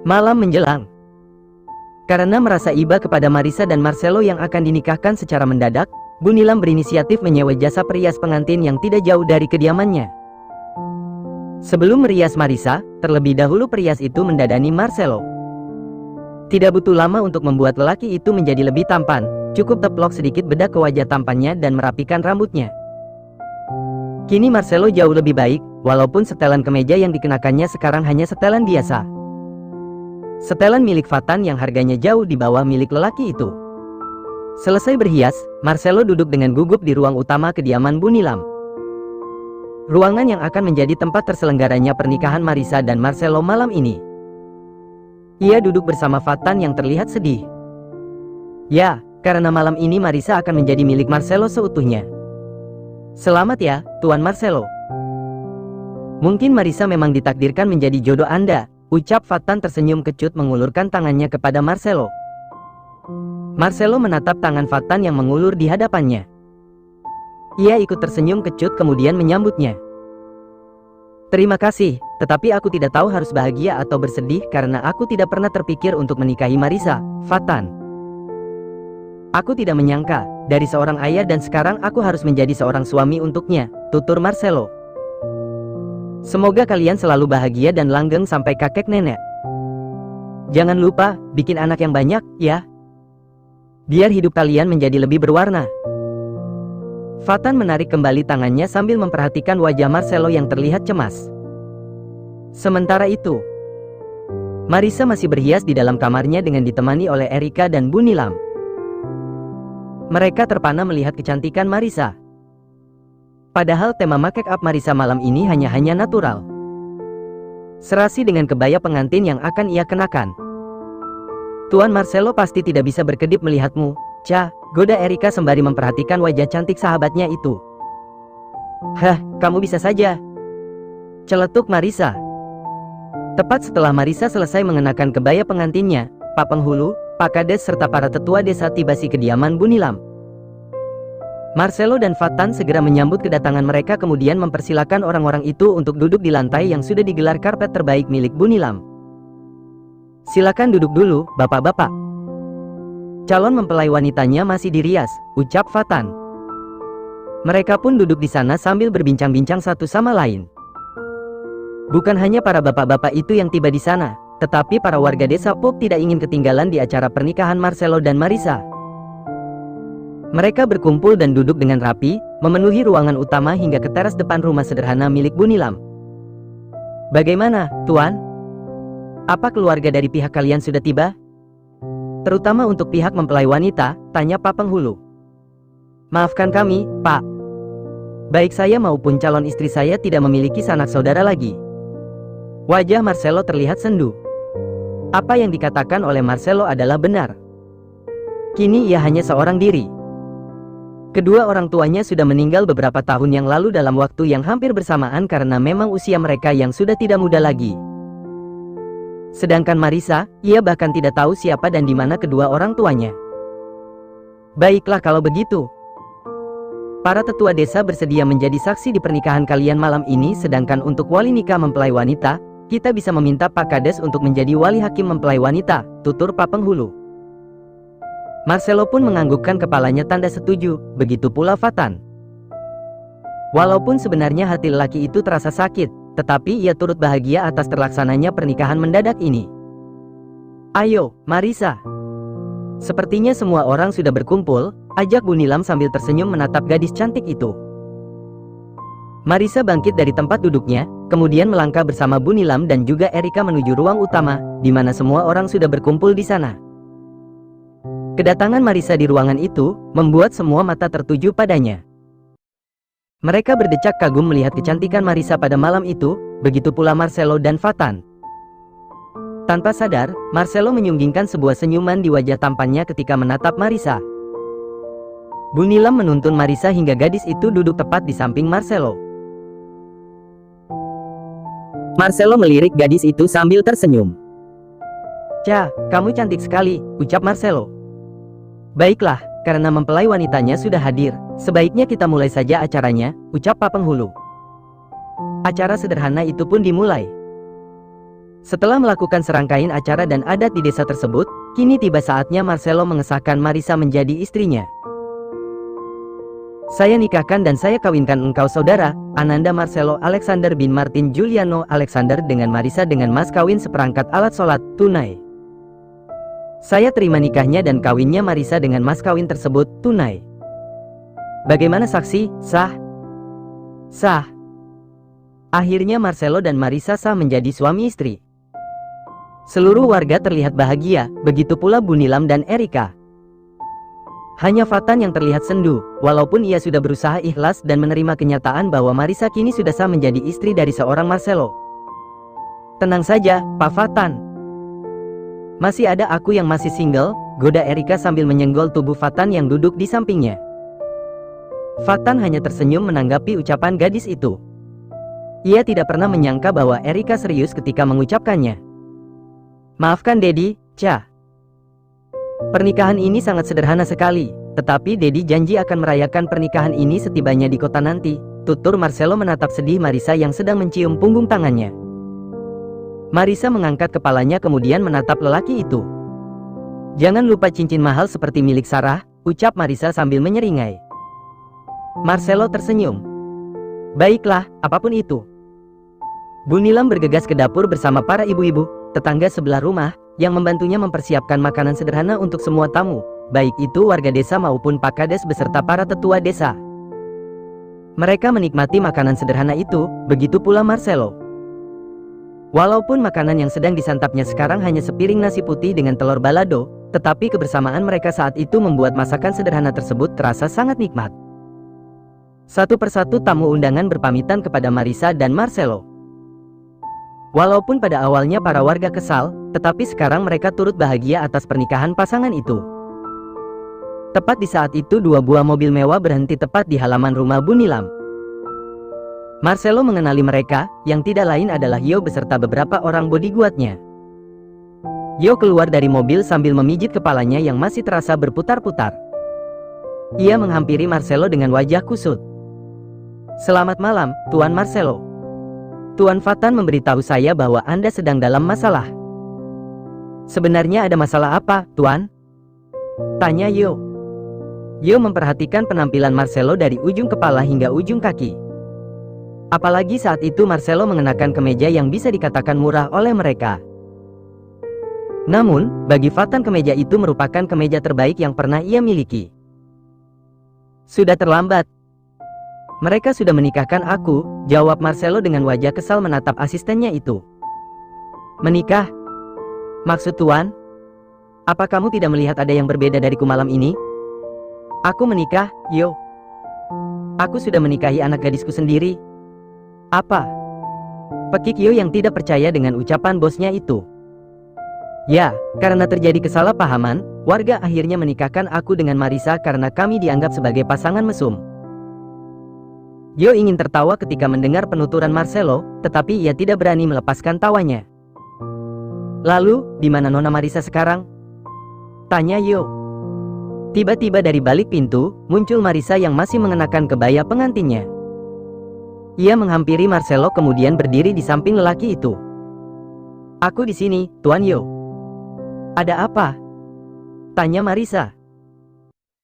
Malam menjelang. Karena merasa iba kepada Marissa dan Marcelo yang akan dinikahkan secara mendadak, Bu Nilam berinisiatif menyewa jasa perias pengantin yang tidak jauh dari kediamannya. Sebelum merias Marissa, terlebih dahulu perias itu mendadani Marcelo. Tidak butuh lama untuk membuat lelaki itu menjadi lebih tampan, cukup teplok sedikit bedak ke wajah tampannya dan merapikan rambutnya. Kini Marcelo jauh lebih baik, walaupun setelan kemeja yang dikenakannya sekarang hanya setelan biasa. Setelan milik Fatan yang harganya jauh di bawah milik lelaki itu. Selesai berhias, Marcelo duduk dengan gugup di ruang utama kediaman Bu Nilam. Ruangan yang akan menjadi tempat terselenggaranya pernikahan Marissa dan Marcelo malam ini. Ia duduk bersama Fatan yang terlihat sedih. Ya, karena malam ini Marissa akan menjadi milik Marcelo seutuhnya. Selamat ya, Tuan Marcelo. Mungkin Marissa memang ditakdirkan menjadi jodoh Anda, ucap Fatan tersenyum kecut mengulurkan tangannya kepada Marcelo. Marcelo menatap tangan Fatan yang mengulur di hadapannya. Ia ikut tersenyum kecut kemudian menyambutnya. Terima kasih, tetapi aku tidak tahu harus bahagia atau bersedih karena aku tidak pernah terpikir untuk menikahi Marissa, Fatan. Aku tidak menyangka, dari seorang ayah dan sekarang aku harus menjadi seorang suami untuknya, tutur Marcelo. Semoga kalian selalu bahagia dan langgeng sampai kakek nenek. Jangan lupa, bikin anak yang banyak, ya. Biar hidup kalian menjadi lebih berwarna. Fatan menarik kembali tangannya sambil memperhatikan wajah Marcelo yang terlihat cemas. Sementara itu, Marissa masih berhias di dalam kamarnya dengan ditemani oleh Erika dan Bu Nilam. Mereka terpana melihat kecantikan Marissa. Padahal tema make up Marissa malam ini hanya natural. Serasi dengan kebaya pengantin yang akan ia kenakan. Tuan Marcelo pasti tidak bisa berkedip melihatmu, Ca, goda Erika sembari memperhatikan wajah cantik sahabatnya itu. Hah, kamu bisa saja, celetuk Marissa. Tepat setelah Marissa selesai mengenakan kebaya pengantinnya, Pak Penghulu, Pak Kades serta para tetua desa tiba di kediaman Bu Nilam. Marcelo dan Fatan segera menyambut kedatangan mereka kemudian mempersilakan orang-orang itu untuk duduk di lantai yang sudah digelar karpet terbaik milik Bu Nilam. Silakan duduk dulu, bapak-bapak. Calon mempelai wanitanya masih dirias, ucap Fatan. Mereka pun duduk di sana sambil berbincang-bincang satu sama lain. Bukan hanya para bapak-bapak itu yang tiba di sana, tetapi para warga desa Pop tidak ingin ketinggalan di acara pernikahan Marcelo dan Marissa. Mereka berkumpul dan duduk dengan rapi, memenuhi ruangan utama hingga ke teras depan rumah sederhana milik Bu Nilam. Bagaimana, Tuan? Apa keluarga dari pihak kalian sudah tiba? Terutama untuk pihak mempelai wanita, tanya Pak Penghulu. Maafkan kami, Pak. Baik saya maupun calon istri saya tidak memiliki sanak saudara lagi. Wajah Marcelo terlihat sendu. Apa yang dikatakan oleh Marcelo adalah benar. Kini ia hanya seorang diri. Kedua orang tuanya sudah meninggal beberapa tahun yang lalu dalam waktu yang hampir bersamaan karena memang usia mereka yang sudah tidak muda lagi. Sedangkan Marissa, ia bahkan tidak tahu siapa dan di mana kedua orang tuanya. Baiklah kalau begitu. Para tetua desa bersedia menjadi saksi di pernikahan kalian malam ini, sedangkan untuk wali nikah mempelai wanita, kita bisa meminta Pak Kades untuk menjadi wali hakim mempelai wanita, tutur Pak Penghulu. Marcelo pun menganggukkan kepalanya tanda setuju, begitu pula Fatan. Walaupun sebenarnya hati lelaki itu terasa sakit, tetapi ia turut bahagia atas terlaksananya pernikahan mendadak ini. Ayo, Marissa. Sepertinya semua orang sudah berkumpul, ajak Bu Nilam sambil tersenyum menatap gadis cantik itu. Marissa bangkit dari tempat duduknya, kemudian melangkah bersama Bu Nilam dan juga Erika menuju ruang utama, di mana semua orang sudah berkumpul di sana. Kedatangan Marissa di ruangan itu, membuat semua mata tertuju padanya. Mereka berdecak kagum melihat kecantikan Marissa pada malam itu, begitu pula Marcelo dan Fatan. Tanpa sadar, Marcelo menyunggingkan sebuah senyuman di wajah tampannya ketika menatap Marissa. Bu Nilam menuntun Marissa hingga gadis itu duduk tepat di samping Marcelo. Marcelo melirik gadis itu sambil tersenyum. Ca, kamu cantik sekali, ucap Marcelo. Baiklah, karena mempelai wanitanya sudah hadir, sebaiknya kita mulai saja acaranya, ucap Pak Penghulu. Acara sederhana itu pun dimulai. Setelah melakukan serangkaian acara dan adat di desa tersebut, kini tiba saatnya Marcelo mengesahkan Marisa menjadi istrinya. Saya nikahkan dan saya kawinkan engkau saudara, Ananda Marcelo Alexander bin Martin Giuliano Alexander dengan Marisa dengan mas kawin seperangkat alat sholat, tunai. Saya terima nikahnya dan kawinnya Marisa dengan mas kawin tersebut, tunai. Bagaimana saksi? Sah? Sah. Akhirnya Marcelo dan Marisa sah menjadi suami istri. Seluruh warga terlihat bahagia, begitu pula Bu Nilam dan Erika. Hanya Fatan yang terlihat sendu, walaupun ia sudah berusaha ikhlas dan menerima kenyataan bahwa Marisa kini sudah sah menjadi istri dari seorang Marcelo. Tenang saja, Pak Fatan. Masih ada aku yang masih single, goda Erika sambil menyenggol tubuh Fatan yang duduk di sampingnya. Fatan hanya tersenyum menanggapi ucapan gadis itu. Ia tidak pernah menyangka bahwa Erika serius ketika mengucapkannya. Maafkan Dedi, Ca. Pernikahan ini sangat sederhana sekali, tetapi Dedi janji akan merayakan pernikahan ini setibanya di kota nanti, tutur Marcelo menatap sedih Marisa yang sedang mencium punggung tangannya. Marisa mengangkat kepalanya kemudian menatap lelaki itu. Jangan lupa cincin mahal seperti milik Sarah, ucap Marisa sambil menyeringai. Marcelo tersenyum. Baiklah, apapun itu. Bu Nilam bergegas ke dapur bersama para ibu-ibu, tetangga sebelah rumah, yang membantunya mempersiapkan makanan sederhana untuk semua tamu, baik itu warga desa maupun Pak Kades beserta para tetua desa. Mereka menikmati makanan sederhana itu, begitu pula Marcelo. Walaupun makanan yang sedang disantapnya sekarang hanya sepiring nasi putih dengan telur balado, tetapi kebersamaan mereka saat itu membuat masakan sederhana tersebut terasa sangat nikmat. Satu persatu tamu undangan berpamitan kepada Marisa dan Marcelo. Walaupun pada awalnya para warga kesal, tetapi sekarang mereka turut bahagia atas pernikahan pasangan itu. Tepat di saat itu dua buah mobil mewah berhenti tepat di halaman rumah Bu Nilam. Marcelo mengenali mereka, yang tidak lain adalah Yo beserta beberapa orang bodyguardnya. Yo keluar dari mobil sambil memijit kepalanya yang masih terasa berputar-putar. Ia menghampiri Marcelo dengan wajah kusut. Selamat malam, Tuan Marcelo. Tuan Fatan memberitahu saya bahwa Anda sedang dalam masalah. Sebenarnya ada masalah apa, Tuan? Tanya Yo. Yo memperhatikan penampilan Marcelo dari ujung kepala hingga ujung kaki. Apalagi saat itu Marcelo mengenakan kemeja yang bisa dikatakan murah oleh mereka. Namun, bagi Fatan kemeja itu merupakan kemeja terbaik yang pernah ia miliki. Sudah terlambat. Mereka sudah menikahkan aku, jawab Marcelo dengan wajah kesal menatap asistennya itu. Menikah? Maksud Tuan? Apa kamu tidak melihat ada yang berbeda dariku malam ini? Aku menikah, Yo. Aku sudah menikahi anak gadisku sendiri. Apa? Pekik Yo yang tidak percaya dengan ucapan bosnya itu. Ya, karena terjadi kesalahpahaman, warga akhirnya menikahkan aku dengan Marisa karena kami dianggap sebagai pasangan mesum. Yo ingin tertawa ketika mendengar penuturan Marcelo, tetapi ia tidak berani melepaskan tawanya. Lalu, di mana Nona Marisa sekarang? Tanya Yo. Tiba-tiba dari balik pintu, muncul Marisa yang masih mengenakan kebaya pengantinnya. Ia menghampiri Marcelo kemudian berdiri di samping lelaki itu. Aku di sini, Tuan Yo. Ada apa? Tanya Marisa.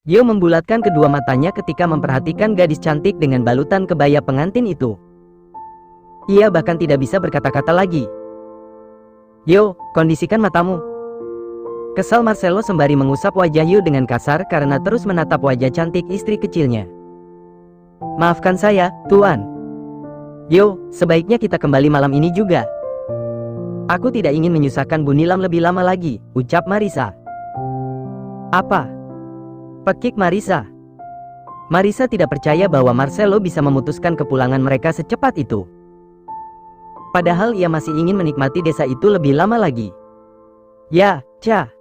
Yo membulatkan kedua matanya ketika memperhatikan gadis cantik dengan balutan kebaya pengantin itu. Ia bahkan tidak bisa berkata-kata lagi. Yo, kondisikan matamu. Kesal Marcelo sembari mengusap wajah Yo dengan kasar karena terus menatap wajah cantik istri kecilnya. Maafkan saya, Tuan. Yo, sebaiknya kita kembali malam ini juga. Aku tidak ingin menyusahkan Bu Nilam lebih lama lagi, ucap Marisa. Apa? Pekik Marisa. Marisa tidak percaya bahwa Marcelo bisa memutuskan kepulangan mereka secepat itu. Padahal ia masih ingin menikmati desa itu lebih lama lagi. Ya, Ca.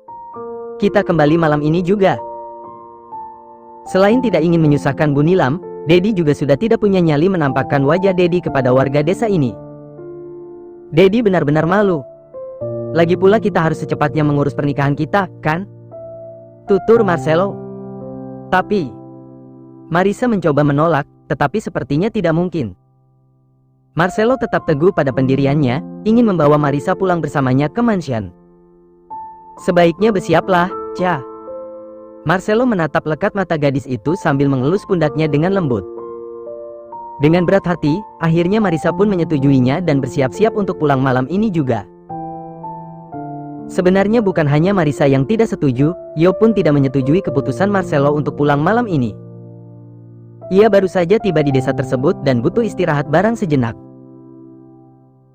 Kita kembali malam ini juga. Selain tidak ingin menyusahkan Bu Nilam, Dedi juga sudah tidak punya nyali menampakkan wajah Dedi kepada warga desa ini. Dedi benar-benar malu. Lagi pula kita harus secepatnya mengurus pernikahan kita, kan? Tutur Marcelo. Tapi Marisa mencoba menolak, tetapi sepertinya tidak mungkin. Marcelo tetap teguh pada pendiriannya, ingin membawa Marisa pulang bersamanya ke mansion. Sebaiknya bersiaplah, Cha. Marcelo menatap lekat mata gadis itu sambil mengelus pundaknya dengan lembut. Dengan berat hati, akhirnya Marisa pun menyetujuinya dan bersiap-siap untuk pulang malam ini juga. Sebenarnya bukan hanya Marisa yang tidak setuju, Yo pun tidak menyetujui keputusan Marcelo untuk pulang malam ini. Ia baru saja tiba di desa tersebut dan butuh istirahat barang sejenak.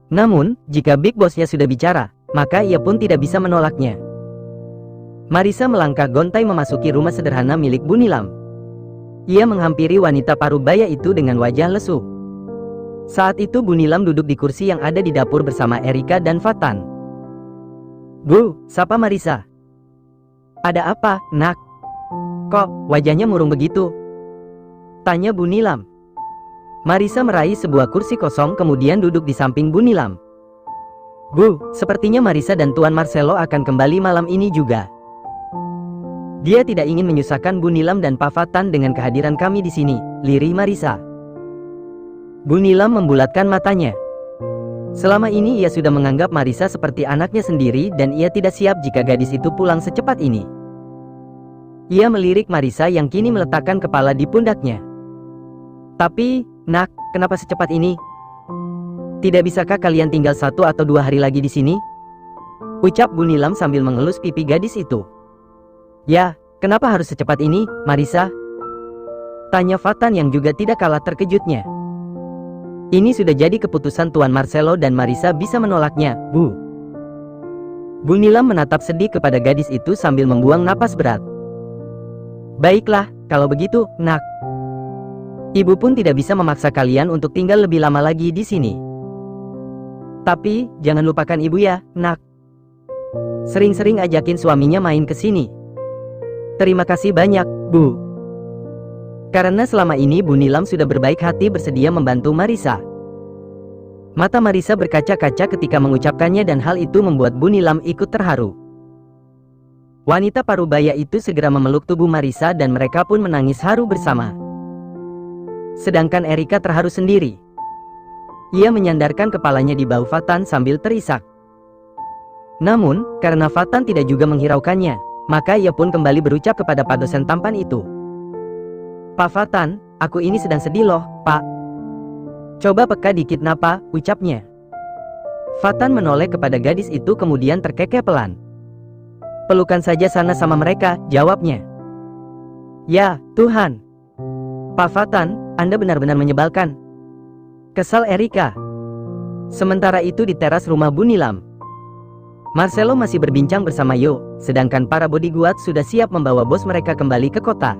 Namun, jika Big Boss-nya sudah bicara, maka ia pun tidak bisa menolaknya. Marisa melangkah gontai memasuki rumah sederhana milik Bu Nilam. Ia menghampiri wanita parubaya itu dengan wajah lesu. Saat itu Bu Nilam duduk di kursi yang ada di dapur bersama Erika dan Fatan. "Bu, sapa Marisa." "Ada apa, Nak? Kok wajahnya murung begitu?" tanya Bu Nilam. Marisa meraih sebuah kursi kosong kemudian duduk di samping Bu Nilam. "Bu, sepertinya Marisa dan Tuan Marcelo akan kembali malam ini juga. Dia tidak ingin menyusahkan Bu Nilam dan Pak Fatan dengan kehadiran kami di sini," lirih Marisa. Bu Nilam membulatkan matanya. Selama ini ia sudah menganggap Marisa seperti anaknya sendiri dan ia tidak siap jika gadis itu pulang secepat ini. Ia melirik Marisa yang kini meletakkan kepala di pundaknya. "Tapi, Nak, kenapa secepat ini? Tidak bisakah kalian tinggal 1 atau 2 hari lagi di sini?" ucap Bu Nilam sambil mengelus pipi gadis itu. "Ya, kenapa harus secepat ini, Marisa?" tanya Fatan yang juga tidak kalah terkejutnya. "Ini sudah jadi keputusan Tuan Marcelo dan Marisa bisa menolaknya, Bu." Bu Nilam menatap sedih kepada gadis itu sambil membuang napas berat. "Baiklah, kalau begitu, Nak. Ibu pun tidak bisa memaksa kalian untuk tinggal lebih lama lagi di sini. Tapi, jangan lupakan ibu ya, Nak. Sering-sering ajakin suaminya main ke sini." "Terima kasih banyak, Bu." Karena selama ini Bu Nilam sudah berbaik hati bersedia membantu Marisa. Mata Marisa berkaca-kaca ketika mengucapkannya dan hal itu membuat Bu Nilam ikut terharu. Wanita parubaya itu segera memeluk tubuh Marisa dan mereka pun menangis haru bersama. Sedangkan Erika terharu sendiri. Ia menyandarkan kepalanya di bahu Fatan sambil terisak. Namun, karena Fatan tidak juga menghiraukannya, maka ia pun kembali berucap kepada Pak dosen tampan itu. "Pak Fatan, aku ini sedang sedih loh, Pak. Coba peka dikit napa," ucapnya. Fatan menoleh kepada gadis itu kemudian terkekeh pelan. "Pelukan saja sana sama mereka," jawabnya. "Ya, Tuhan. Pak Fatan, Anda benar-benar menyebalkan," kesal Erika. Sementara itu di teras rumah Bu Nilam, Marcelo masih berbincang bersama Yo, sedangkan para bodyguard sudah siap membawa bos mereka kembali ke kota.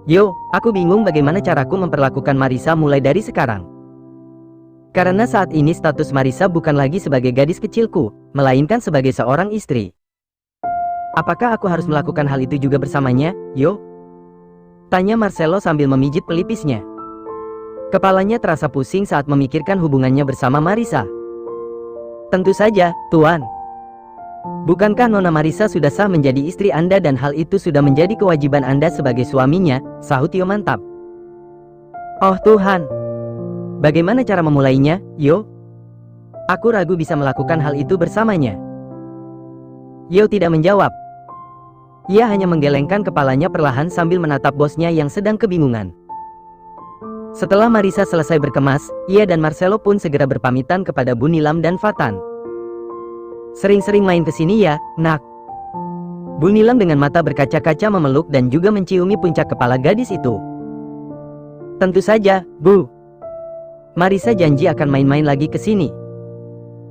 "Yo, aku bingung bagaimana caraku memperlakukan Marisa mulai dari sekarang. Karena saat ini status Marisa bukan lagi sebagai gadis kecilku, melainkan sebagai seorang istri. Apakah aku harus melakukan hal itu juga bersamanya, Yo?" tanya Marcelo sambil memijit pelipisnya. Kepalanya terasa pusing saat memikirkan hubungannya bersama Marisa. "Tentu saja, Tuan. Bukankah Nona Marisa sudah sah menjadi istri Anda dan hal itu sudah menjadi kewajiban Anda sebagai suaminya?" sahut Yo mantap. "Oh Tuhan. Bagaimana cara memulainya, Yo? Aku ragu bisa melakukan hal itu bersamanya." Yo tidak menjawab. Ia hanya menggelengkan kepalanya perlahan sambil menatap bosnya yang sedang kebingungan. Setelah Marisa selesai berkemas, ia dan Marcelo pun segera berpamitan kepada Bu Nilam dan Fatan. "Sering-sering main ke sini ya, Nak." Bu Nilam dengan mata berkaca-kaca memeluk dan juga menciumi puncak kepala gadis itu. "Tentu saja, Bu. Marisa janji akan main-main lagi ke sini."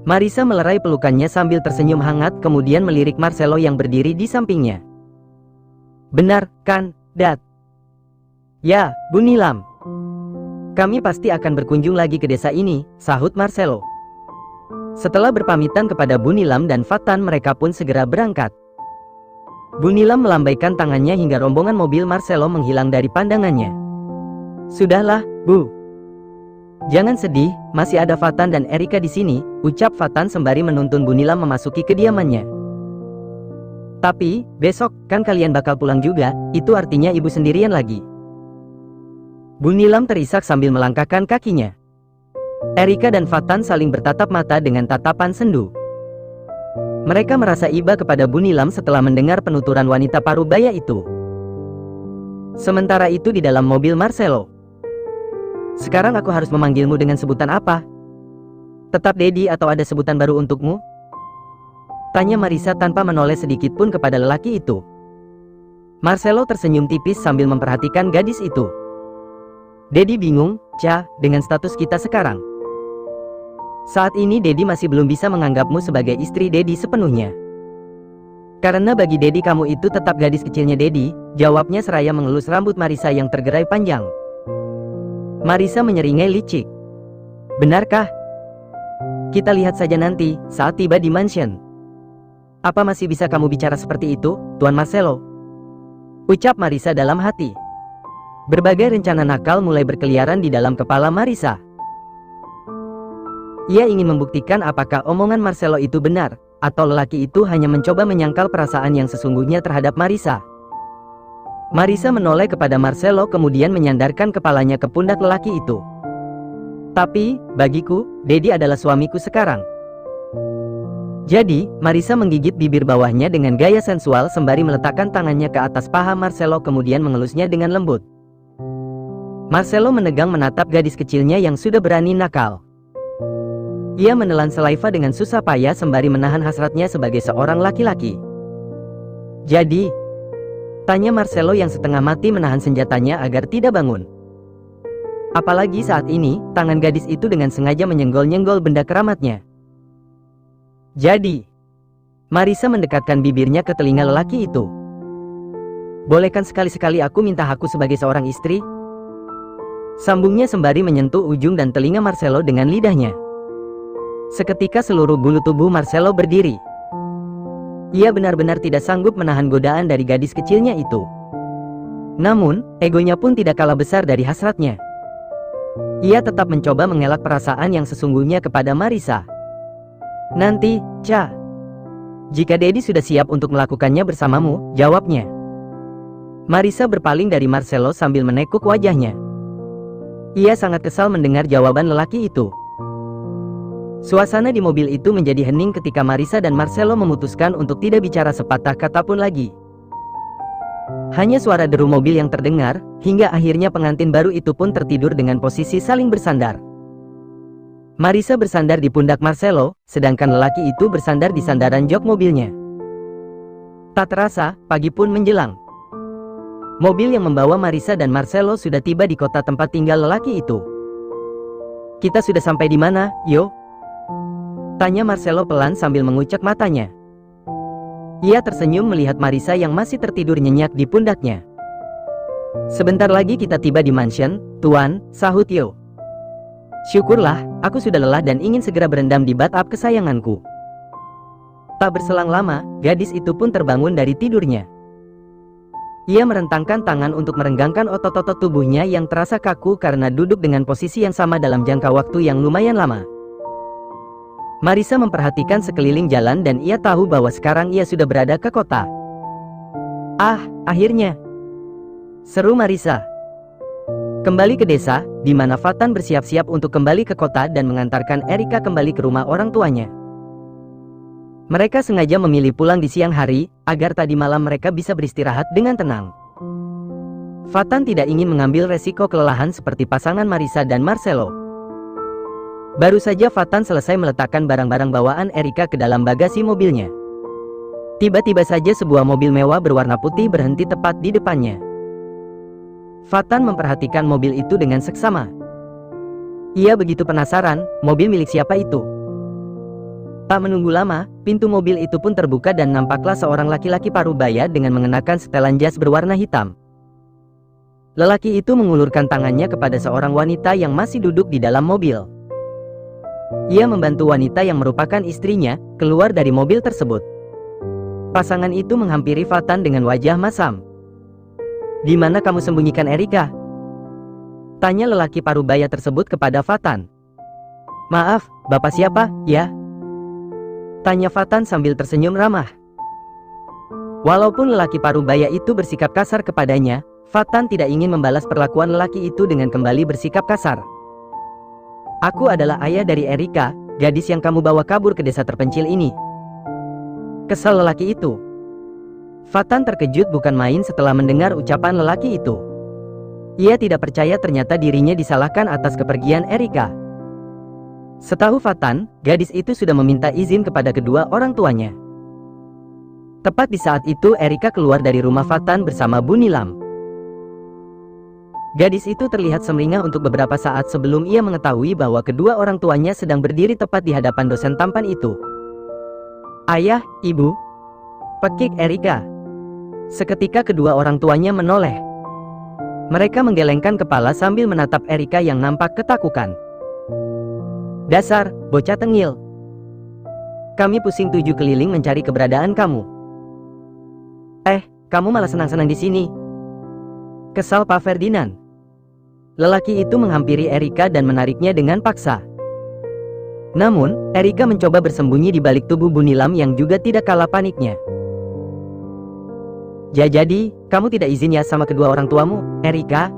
Marisa melerai pelukannya sambil tersenyum hangat kemudian melirik Marcelo yang berdiri di sampingnya. "Benar, kan, Dad?" "Ya, Bu Nilam. Kami pasti akan berkunjung lagi ke desa ini," sahut Marcelo. Setelah berpamitan kepada Bu Nilam dan Fatan mereka pun segera berangkat. Bu Nilam melambaikan tangannya hingga rombongan mobil Marcelo menghilang dari pandangannya. "Sudahlah, Bu. Jangan sedih, masih ada Fatan dan Erika di sini," ucap Fatan sembari menuntun Bu Nilam memasuki kediamannya. "Tapi, besok, kan kalian bakal pulang juga, itu artinya ibu sendirian lagi." Bu Nilam terisak sambil melangkahkan kakinya. Erika dan Fatan saling bertatap mata dengan tatapan sendu. Mereka merasa iba kepada Bunilam setelah mendengar penuturan wanita parubaya itu. Sementara itu di dalam mobil Marcelo. Sekarang aku harus memanggilmu dengan sebutan apa? Tetap Dedi atau ada sebutan baru untukmu? Tanya Marisa tanpa menoleh sedikit pun kepada lelaki itu. Marcelo tersenyum tipis sambil memperhatikan gadis itu. Dedi bingung, Ca, dengan status kita sekarang. Saat ini Dedi masih belum bisa menganggapmu sebagai istri Dedi sepenuhnya. Karena bagi Dedi kamu itu tetap gadis kecilnya Dedi, jawabnya seraya mengelus rambut Marisa yang tergerai panjang. Marisa menyeringai licik. Benarkah? Kita lihat saja nanti, saat tiba di mansion. Apa masih bisa kamu bicara seperti itu, Tuan Marcelo? Ucap Marisa dalam hati. Berbagai rencana nakal mulai berkeliaran di dalam kepala Marisa. Ia ingin membuktikan apakah omongan Marcelo itu benar, atau lelaki itu hanya mencoba menyangkal perasaan yang sesungguhnya terhadap Marisa. Marisa menoleh kepada Marcelo kemudian menyandarkan kepalanya ke pundak lelaki itu. Tapi, bagiku, Dedi adalah suamiku sekarang. Jadi, Marisa menggigit bibir bawahnya dengan gaya sensual sembari meletakkan tangannya ke atas paha Marcelo kemudian mengelusnya dengan lembut. Marcelo menegang menatap gadis kecilnya yang sudah berani nakal. Ia menelan saliva dengan susah payah sembari menahan hasratnya sebagai seorang laki-laki. Jadi, tanya Marcelo yang setengah mati menahan senjatanya agar tidak bangun. Apalagi saat ini, tangan gadis itu dengan sengaja menyenggol-nyenggol benda keramatnya. Jadi, Marisa mendekatkan bibirnya ke telinga lelaki itu. Bolehkan sekali-sekali aku minta hakku sebagai seorang istri? Sambungnya sembari menyentuh ujung dan telinga Marcelo dengan lidahnya. Seketika seluruh bulu tubuh Marcelo berdiri. Ia benar-benar tidak sanggup menahan godaan dari gadis kecilnya itu. Namun, egonya pun tidak kalah besar dari hasratnya. Ia tetap mencoba mengelak perasaan yang sesungguhnya kepada Marisa. Nanti, Ca. Jika Dedi sudah siap untuk melakukannya bersamamu, jawabnya. Marisa berpaling dari Marcelo sambil menekuk wajahnya. Ia sangat kesal mendengar jawaban lelaki itu. Suasana di mobil itu menjadi hening ketika Marisa dan Marcelo memutuskan untuk tidak bicara sepatah kata pun lagi. Hanya suara deru mobil yang terdengar, hingga akhirnya pengantin baru itu pun tertidur dengan posisi saling bersandar. Marisa bersandar di pundak Marcelo, sedangkan lelaki itu bersandar di sandaran jok mobilnya. Tak terasa, pagi pun menjelang. Mobil yang membawa Marisa dan Marcelo sudah tiba di kota tempat tinggal lelaki itu. Kita sudah sampai di mana, Yo? Tanya Marcelo pelan sambil mengucek matanya. Ia tersenyum melihat Marisa yang masih tertidur nyenyak di pundaknya. Sebentar lagi kita tiba di mansion, Tuan, sahut Yo. Syukurlah, aku sudah lelah dan ingin segera berendam di bathtub kesayanganku. Tak berselang lama, gadis itu pun terbangun dari tidurnya. Ia merentangkan tangan untuk merenggangkan otot-otot tubuhnya yang terasa kaku karena duduk dengan posisi yang sama dalam jangka waktu yang lumayan lama. Marisa memperhatikan sekeliling jalan dan ia tahu bahwa sekarang ia sudah berada ke kota. Ah, akhirnya! Seru Marisa. Kembali ke desa, di mana Fatan bersiap-siap untuk kembali ke kota dan mengantarkan Erika kembali ke rumah orang tuanya. Mereka sengaja memilih pulang di siang hari, agar tadi malam mereka bisa beristirahat dengan tenang. Fatan tidak ingin mengambil resiko kelelahan seperti pasangan Marisa dan Marcelo. Baru saja Fatan selesai meletakkan barang-barang bawaan Erika ke dalam bagasi mobilnya. Tiba-tiba saja sebuah mobil mewah berwarna putih berhenti tepat di depannya. Fatan memperhatikan mobil itu dengan seksama. Ia begitu penasaran, mobil milik siapa itu? Tak menunggu lama, pintu mobil itu pun terbuka dan nampaklah seorang laki-laki parubaya dengan mengenakan setelan jas berwarna hitam. Lelaki itu mengulurkan tangannya kepada seorang wanita yang masih duduk di dalam mobil. Ia membantu wanita yang merupakan istrinya keluar dari mobil tersebut. Pasangan itu menghampiri Fatan dengan wajah masam. "Di mana kamu sembunyikan Erika?" tanya lelaki parubaya tersebut kepada Fatan. "Maaf, bapak siapa, ya?" tanya Fatan sambil tersenyum ramah. Walaupun lelaki parubaya itu bersikap kasar kepadanya, Fatan tidak ingin membalas perlakuan lelaki itu dengan kembali bersikap kasar. Aku adalah ayah dari Erika, gadis yang kamu bawa kabur ke desa terpencil ini. Kesal lelaki itu. Fatan terkejut bukan main setelah mendengar ucapan lelaki itu. Ia tidak percaya ternyata dirinya disalahkan atas kepergian Erika. Setahu Fatan, gadis itu sudah meminta izin kepada kedua orang tuanya. Tepat di saat itu Erika keluar dari rumah Fatan bersama Bu Nilam. Gadis itu terlihat semeringah untuk beberapa saat sebelum ia mengetahui bahwa kedua orang tuanya sedang berdiri tepat di hadapan dosen tampan itu. "Ayah, Ibu," pekik Erika. Seketika kedua orang tuanya menoleh. Mereka menggelengkan kepala sambil menatap Erika yang nampak ketakutan. "Dasar, bocah tengil. Kami pusing 7 keliling mencari keberadaan kamu. Kamu malah senang-senang di sini," kesal Pak Ferdinand. Lelaki itu menghampiri Erika dan menariknya dengan paksa. Namun, Erika mencoba bersembunyi di balik tubuh Bu Nilam yang juga tidak kalah paniknya. Jadi, kamu tidak izin ya sama kedua orang tuamu, Erika?"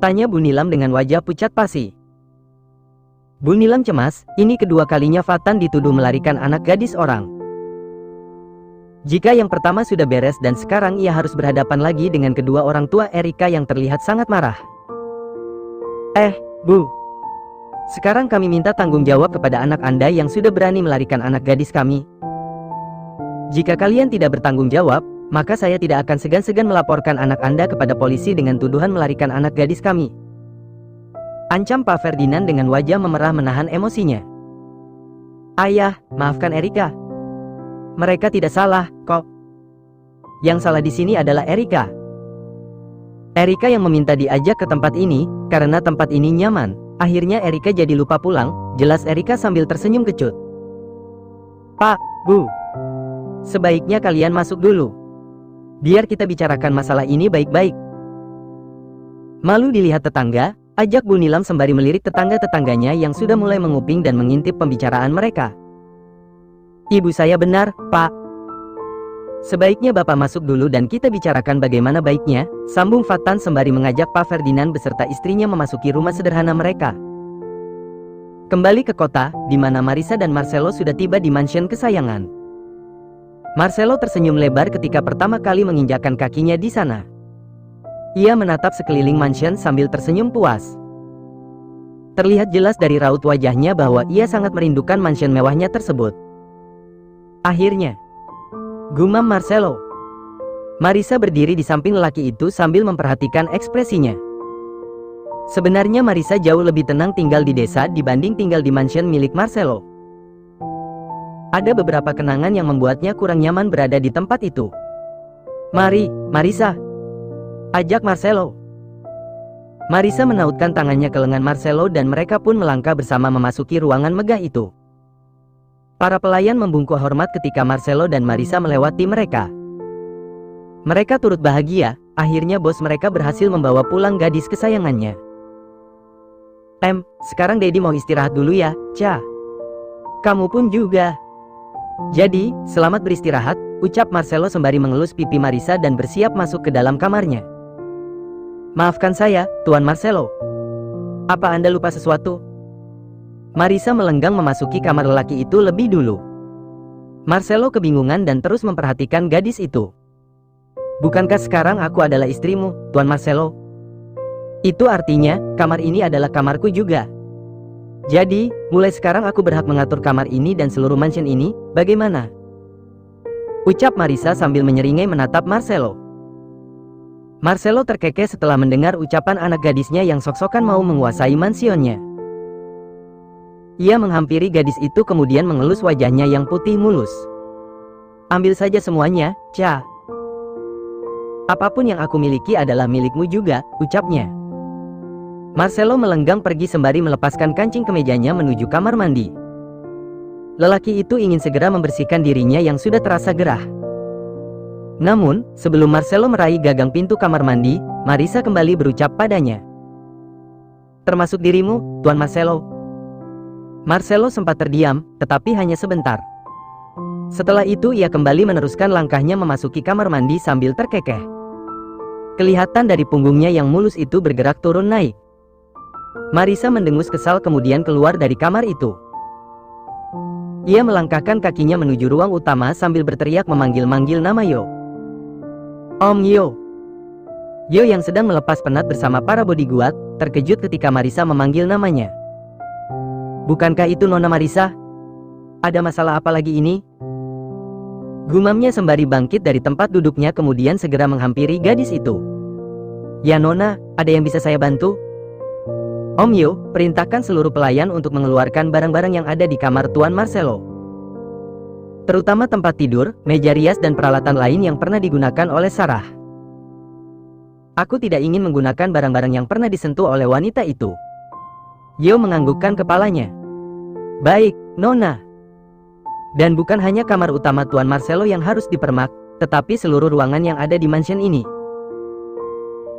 tanya Bu Nilam dengan wajah pucat pasi. Bu Nilam cemas, ini kedua kalinya Fatan dituduh melarikan anak gadis orang. Jika yang pertama sudah beres dan sekarang ia harus berhadapan lagi dengan kedua orang tua Erika yang terlihat sangat marah. Bu. Sekarang kami minta tanggung jawab kepada anak Anda yang sudah berani melarikan anak gadis kami. Jika kalian tidak bertanggung jawab, maka saya tidak akan segan-segan melaporkan anak Anda kepada polisi dengan tuduhan melarikan anak gadis kami. Ancam Pak Ferdinand dengan wajah memerah menahan emosinya. "Ayah, maafkan Erika. Mereka tidak salah, kok. Yang salah di sini adalah Erika. Erika yang meminta diajak ke tempat ini, karena tempat ini nyaman. Akhirnya Erika jadi lupa pulang," jelas Erika sambil tersenyum kecut. "Pak, Bu. Sebaiknya kalian masuk dulu. Biar kita bicarakan masalah ini baik-baik." Malu dilihat tetangga, ajak Bu Nilam sembari melirik tetangga-tetangganya yang sudah mulai menguping dan mengintip pembicaraan mereka. "Ibu saya benar, Pak. Sebaiknya Bapak masuk dulu dan kita bicarakan bagaimana baiknya," sambung Fatan sembari mengajak Pak Ferdinand beserta istrinya memasuki rumah sederhana mereka. Kembali ke kota, di mana Marisa dan Marcelo sudah tiba di mansion kesayangan. Marcelo tersenyum lebar ketika pertama kali menginjakkan kakinya di sana. Ia menatap sekeliling mansion sambil tersenyum puas. Terlihat jelas dari raut wajahnya bahwa ia sangat merindukan mansion mewahnya tersebut. "Akhirnya," gumam Marcelo. Marisa berdiri di samping lelaki itu sambil memperhatikan ekspresinya. Sebenarnya Marisa jauh lebih tenang tinggal di desa dibanding tinggal di mansion milik Marcelo. Ada beberapa kenangan yang membuatnya kurang nyaman berada di tempat itu. "Mari, Marisa," ajak Marcelo. Marisa menautkan tangannya ke lengan Marcelo dan mereka pun melangkah bersama memasuki ruangan megah itu. Para pelayan membungkuk hormat ketika Marcelo dan Marisa melewati mereka. Mereka turut bahagia, akhirnya bos mereka berhasil membawa pulang gadis kesayangannya. Sekarang Dedi mau istirahat dulu ya, Ca. Kamu pun juga." "Jadi, selamat beristirahat," ucap Marcelo sembari mengelus pipi Marisa dan bersiap masuk ke dalam kamarnya. "Maafkan saya, Tuan Marcelo. Apa Anda lupa sesuatu?" Marisa melenggang memasuki kamar lelaki itu lebih dulu. Marcelo kebingungan dan terus memperhatikan gadis itu. "Bukankah sekarang aku adalah istrimu, Tuan Marcelo? Itu artinya, kamar ini adalah kamarku juga. Jadi, mulai sekarang aku berhak mengatur kamar ini dan seluruh mansion ini, bagaimana?" ucap Marisa sambil menyeringai menatap Marcelo. Marcelo terkekeh setelah mendengar ucapan anak gadisnya yang sok-sokan mau menguasai mansionnya. Ia menghampiri gadis itu kemudian mengelus wajahnya yang putih mulus. "Ambil saja semuanya, Ca. Apapun yang aku miliki adalah milikmu juga," ucapnya. Marcelo melenggang pergi sembari melepaskan kancing kemejanya menuju kamar mandi. Lelaki itu ingin segera membersihkan dirinya yang sudah terasa gerah. Namun, sebelum Marcelo meraih gagang pintu kamar mandi, Marisa kembali berucap padanya. "Termasuk dirimu, Tuan Marcelo." Marcelo sempat terdiam, tetapi hanya sebentar. Setelah itu ia kembali meneruskan langkahnya memasuki kamar mandi sambil terkekeh. Kelihatan dari punggungnya yang mulus itu bergerak turun naik. Marisa mendengus kesal kemudian keluar dari kamar itu. Ia melangkahkan kakinya menuju ruang utama sambil berteriak memanggil-manggil nama Yo. Om Yo. Yo yang sedang melepas penat bersama para bodyguard, terkejut ketika Marisa memanggil namanya. Bukankah itu Nona Marisa? Ada masalah apa lagi ini? Gumamnya sembari bangkit dari tempat duduknya kemudian segera menghampiri gadis itu. Ya Nona, ada yang bisa saya bantu? Om Yo, perintahkan seluruh pelayan untuk mengeluarkan barang-barang yang ada di kamar Tuan Marcelo. Terutama tempat tidur, meja rias dan peralatan lain yang pernah digunakan oleh Sarah. Aku tidak ingin menggunakan barang-barang yang pernah disentuh oleh wanita itu. Yo menganggukkan kepalanya. Baik, Nona. Dan bukan hanya kamar utama Tuan Marcelo yang harus dipermak, tetapi seluruh ruangan yang ada di mansion ini.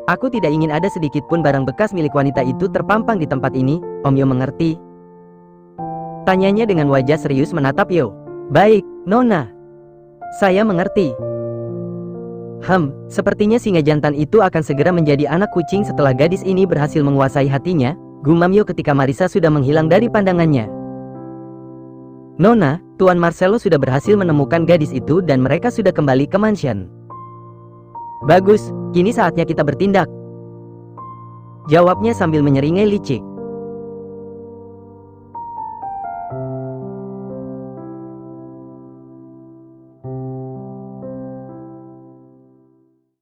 Aku tidak ingin ada sedikit pun barang bekas milik wanita itu terpampang di tempat ini, Om Yo mengerti? Tanyanya dengan wajah serius menatap Yo. Baik, Nona. Saya mengerti. Sepertinya singa jantan itu akan segera menjadi anak kucing setelah gadis ini berhasil menguasai hatinya, gumam Yo ketika Marisa sudah menghilang dari pandangannya. Nona, Tuan Marcelo sudah berhasil menemukan gadis itu dan mereka sudah kembali ke mansion. Bagus, kini saatnya kita bertindak. Jawabnya sambil menyeringai licik.